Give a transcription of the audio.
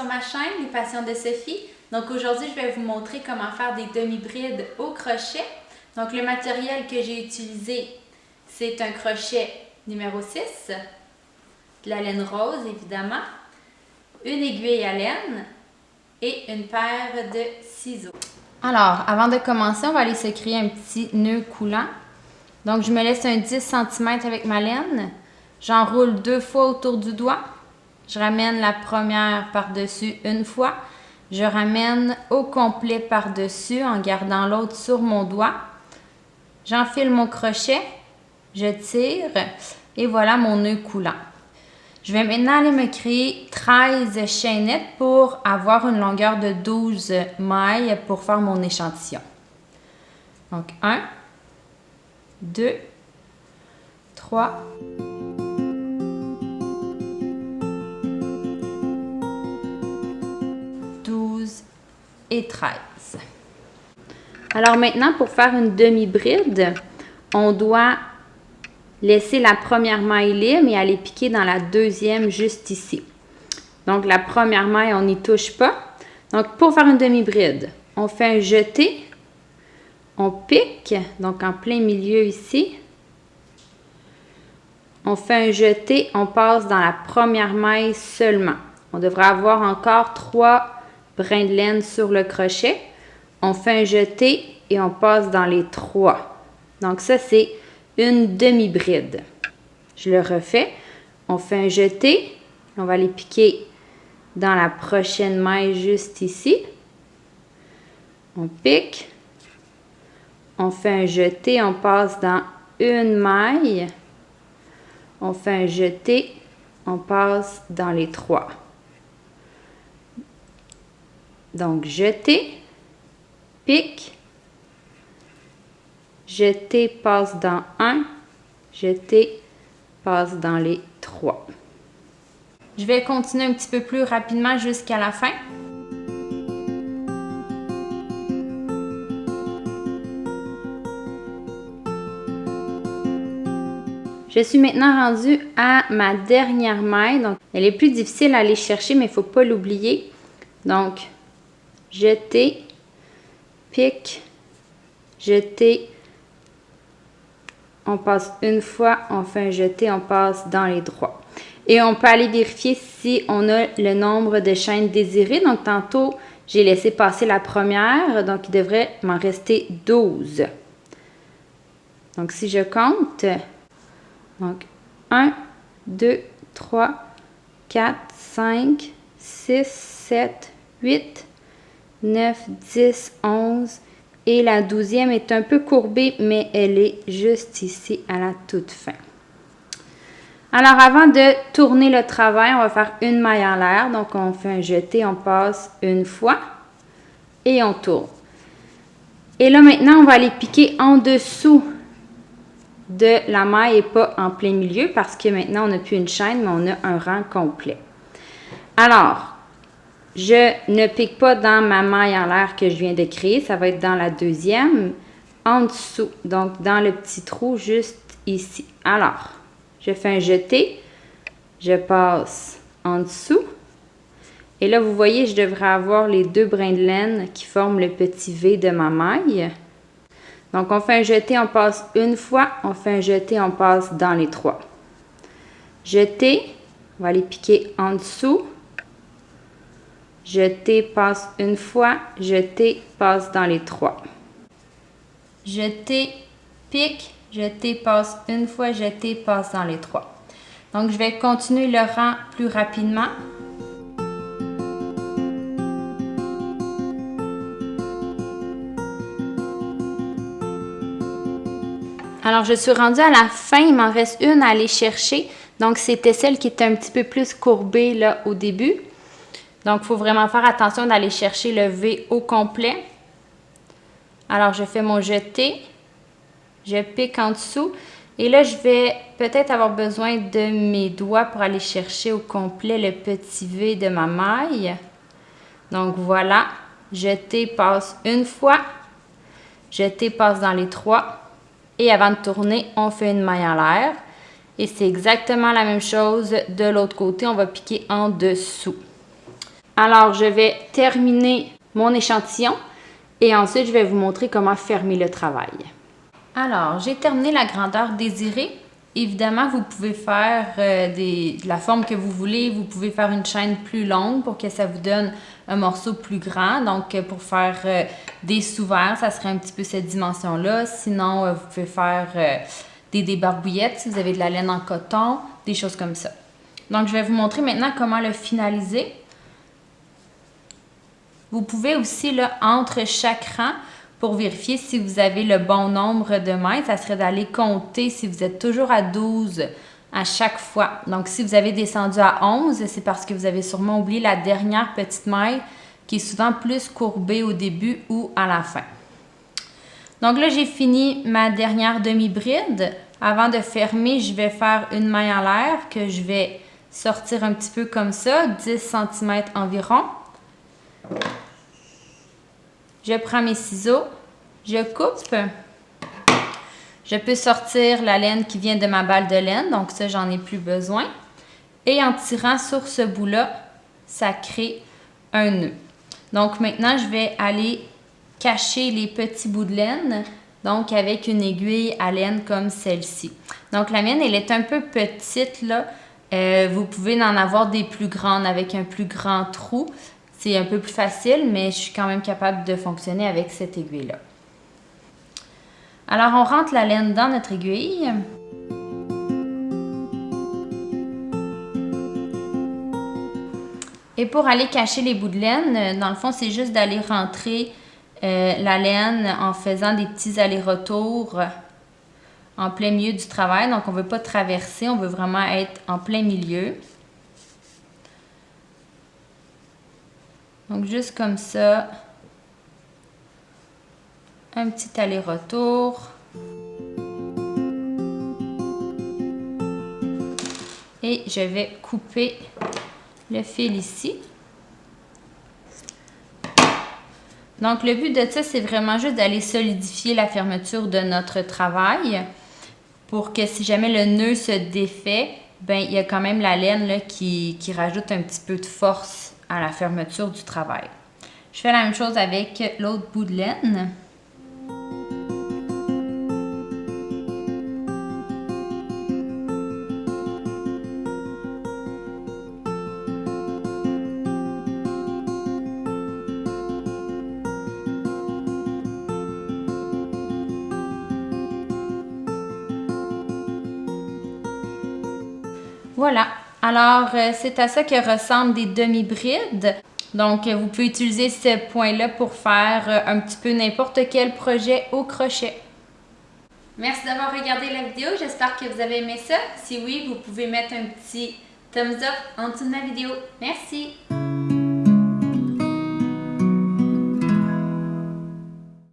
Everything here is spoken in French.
ma chaîne, Les Passions de Sophie. Donc aujourd'hui, je vais vous montrer comment faire des demi-brides au crochet. Donc le matériel que j'ai utilisé, c'est un crochet numéro 6, de la laine rose évidemment, une aiguille à laine et une paire de ciseaux. Alors, avant de commencer, on va aller se créer un petit nœud coulant. Donc je me laisse un 10 cm avec ma laine. J'enroule 2 fois autour du doigt. Je ramène la première par-dessus une fois. Je ramène au complet par-dessus en gardant l'autre sur mon doigt. J'enfile mon crochet, je tire et voilà mon nœud coulant. Je vais maintenant aller me créer 13 chaînettes pour avoir une longueur de 12 mailles pour faire mon échantillon. Donc 1, 2, 3, 12 et 13. Alors maintenant, pour faire une demi-bride, on doit laisser la première maille libre et aller piquer dans la deuxième juste ici. Donc la première maille, on n'y touche pas. Donc pour faire une demi-bride, on fait un jeté, on pique, donc en plein milieu ici. On fait un jeté, on passe dans la première maille seulement. On devrait avoir encore 3 brins de laine sur le crochet. On fait un jeté et on passe dans les 3. Donc ça, c'est une demi-bride. Je le refais. On fait un jeté. On va aller piquer dans la prochaine maille juste ici. On pique. On fait un jeté. On passe dans une maille. On fait un jeté. On passe dans les 3. Donc, jeté, pique, jeté, passe dans 1, jeté, passe dans les 3. Je vais continuer un petit peu plus rapidement jusqu'à la fin. Je suis maintenant rendue à ma dernière maille. Donc, elle est plus difficile à aller chercher, mais il ne faut pas l'oublier. Donc, jeté, pique, jeté, on passe une fois, on fait un jeté, on passe dans les droits. Et on peut aller vérifier si on a le nombre de chaînes désirées. Donc, tantôt, j'ai laissé passer la première, donc il devrait m'en rester 12. Donc, si je compte, donc 1, 2, 3, 4, 5, 6, 7, 8, 9, 10, 11 et la 12e est un peu courbée, mais elle est juste ici à la toute fin. Alors, avant de tourner le travail, on va faire une maille en l'air. Donc, on fait un jeté, on passe une fois et on tourne. Et là, maintenant, on va aller piquer en dessous de la maille et pas en plein milieu parce que maintenant, on n'a plus une chaîne, mais on a un rang complet. Alors, je ne pique pas dans ma maille en l'air que je viens de créer. Ça va être dans la deuxième, en dessous. Donc, dans le petit trou juste ici. Alors, je fais un jeté. Je passe en dessous. Et là, vous voyez, je devrais avoir les 2 brins de laine qui forment le petit V de ma maille. Donc, on fait un jeté, on passe une fois. On fait un jeté, on passe dans les 3. Jeté. On va aller piquer en dessous. Jeté, passe une fois, jeté, passe dans les 3. Jeté, pique, jeté, passe une fois, jeté, passe dans les 3. Donc, je vais continuer le rang plus rapidement. Alors, je suis rendue à la fin, il m'en reste une à aller chercher. Donc, c'était celle qui était un petit peu plus courbée là au début. Donc, il faut vraiment faire attention d'aller chercher le V au complet. Alors, je fais mon jeté. Je pique en dessous. Et là, je vais peut-être avoir besoin de mes doigts pour aller chercher au complet le petit V de ma maille. Donc, voilà. Jeté, passe une fois. Jeté, passe dans les 3. Et avant de tourner, on fait une maille en l'air. Et c'est exactement la même chose de l'autre côté. On va piquer en dessous. Alors, je vais terminer mon échantillon et ensuite, je vais vous montrer comment fermer le travail. Alors, j'ai terminé la grandeur désirée. Évidemment, vous pouvez faire de la forme que vous voulez. Vous pouvez faire une chaîne plus longue pour que ça vous donne un morceau plus grand. Donc, pour faire des sous-verres, ça serait un petit peu cette dimension-là. Sinon, vous pouvez faire des débarbouillettes si vous avez de la laine en coton, des choses comme ça. Donc, je vais vous montrer maintenant comment le finaliser. Vous pouvez aussi, là, entre chaque rang, pour vérifier si vous avez le bon nombre de mètres, ça serait d'aller compter si vous êtes toujours à 12 à chaque fois. Donc, si vous avez descendu à 11, c'est parce que vous avez sûrement oublié la dernière petite maille qui est souvent plus courbée au début ou à la fin. Donc là, j'ai fini ma dernière demi-bride. Avant de fermer, je vais faire une maille en l'air que je vais sortir un petit peu comme ça, 10 cm environ. Je prends mes ciseaux, je coupe. Je peux sortir la laine qui vient de ma balle de laine, donc ça, j'en ai plus besoin. Et en tirant sur ce bout-là, ça crée un nœud. Donc maintenant, je vais aller cacher les petits bouts de laine, donc avec une aiguille à laine comme celle-ci. Donc la mienne, elle est un peu petite, là. Vous pouvez en avoir des plus grandes avec un plus grand trou. C'est un peu plus facile, mais je suis quand même capable de fonctionner avec cette aiguille-là. Alors, on rentre la laine dans notre aiguille. Et pour aller cacher les bouts de laine, dans le fond, c'est juste d'aller rentrer la laine en faisant des petits allers-retours en plein milieu du travail. Donc, on ne veut pas traverser, on veut vraiment être en plein milieu. Donc, juste comme ça, un petit aller-retour. Et je vais couper le fil ici. Donc, le but de ça, c'est vraiment juste d'aller solidifier la fermeture de notre travail pour que si jamais le nœud se défait, ben, il y a quand même la laine là, qui rajoute un petit peu de force à la fermeture du travail. Je fais la même chose avec l'autre bout de laine. Voilà, alors c'est à ça que ressemblent des demi-brides. Donc, vous pouvez utiliser ce point-là pour faire un petit peu n'importe quel projet au crochet. Merci d'avoir regardé la vidéo, j'espère que vous avez aimé ça. Si oui, vous pouvez mettre un petit thumbs up en dessous de ma vidéo. Merci!